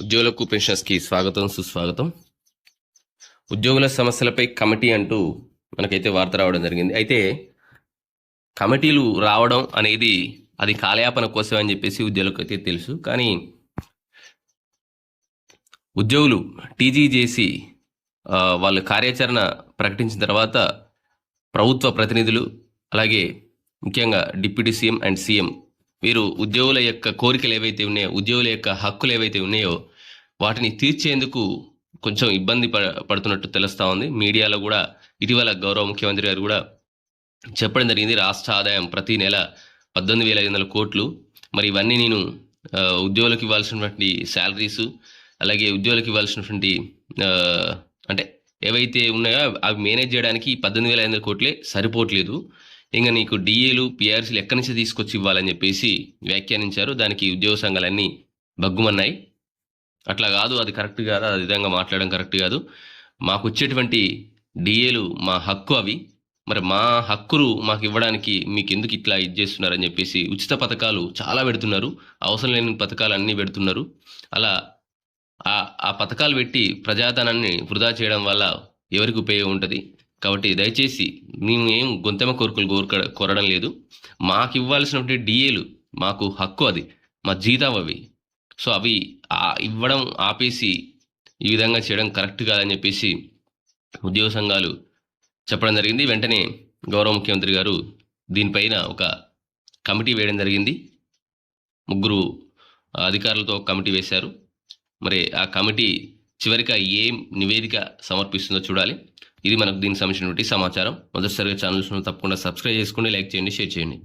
ఉద్యోగులకు పెన్షనర్స్కి స్వాగతం సుస్వాగతం. ఉద్యోగుల సమస్యలపై కమిటీ అంటూ మనకైతే వార్త రావడం జరిగింది. అయితే కమిటీలు రావడం అనేది అది కాలయాపన కోసం అని చెప్పేసి ఉద్యోగులకు అయితే తెలుసు. కానీ ఉద్యోగులు టీజీ చేసి వాళ్ళ కార్యాచరణ ప్రకటించిన తర్వాత ప్రభుత్వ ప్రతినిధులు అలాగే ముఖ్యంగా డిప్యూటీ సీఎం అండ్ సీఎం వీరు ఉద్యోగుల యొక్క కోరికలు ఏవైతే ఉన్నాయో, ఉద్యోగుల యొక్క హక్కులు ఏవైతే ఉన్నాయో వాటిని తీర్చేందుకు కొంచెం ఇబ్బంది పడుతున్నట్టు తెలుస్తూ ఉంది. మీడియాలో కూడా ఇటీవల గౌరవ ముఖ్యమంత్రి గారు కూడా చెప్పడం జరిగింది. రాష్ట్ర ఆదాయం ప్రతి నెల 18,500 కోట్లు. మరి ఇవన్నీ నేను ఉద్యోగులకు ఇవ్వాల్సినటువంటి శాలరీసు అలాగే ఉద్యోగులకు ఇవ్వాల్సినటువంటి అంటే ఏవైతే ఉన్నాయో అవి మేనేజ్ చేయడానికి 18,500 కోట్లే సరిపోవట్లేదు. ఇంకా నీకు డిఏలు పిఆర్సీలు ఎక్కడి నుంచి తీసుకొచ్చి ఇవ్వాలని చెప్పేసి వ్యాఖ్యానించారు. దానికి ఉద్యోగ సంఘాలన్నీ బగ్గుమన్నాయి. అట్లా కాదు, అది కరెక్ట్ కాదు, ఆ విధంగా మాట్లాడడం కరెక్ట్ కాదు. మాకు వచ్చేటువంటి డిఏలు మా హక్కు, అవి మరి మా హక్కులు మాకు ఇవ్వడానికి మీకు ఎందుకు ఇట్లా చేస్తున్నారని చెప్పేసి ఉచిత పథకాలు చాలా పెడుతున్నారు, అవసరం లేని పథకాలు అన్నీ పెడుతున్నారు. అలా ఆ పథకాలు పెట్టి ప్రజాధనాన్ని వృధా చేయడం వల్ల ఎవరికి ఉపయోగం ఉంటుంది? కాబట్టి దయచేసి మేము ఏం గొంతెమ కోరికలు కోరడం లేదు. మాకు ఇవ్వాల్సినటువంటి డిఏలు మాకు హక్కు, అది మా జీతం అవి. సో అవి ఇవ్వడం ఆపేసి ఈ విధంగా చేయడం కరెక్ట్ కాదని చెప్పేసి ఉద్యోగ సంఘాలు చెప్పడం జరిగింది. వెంటనే గౌరవ ముఖ్యమంత్రి గారు దీనిపైన ఒక కమిటీ వేయడం జరిగింది. 3 అధికారులతో కమిటీ వేశారు. మరి ఆ కమిటీ చివరిగా ఏం నివేదిక సమర్పిస్తుందో చూడాలి. ఇది మనకు దీనికి సంబంధించినటువంటి సమాచారం. మొదటిసారిగా ఛానల్స్ తప్పకుండా సబ్స్క్రైబ్ చేసుకోండి, లైక్ చేయండి, షేర్ చేయండి.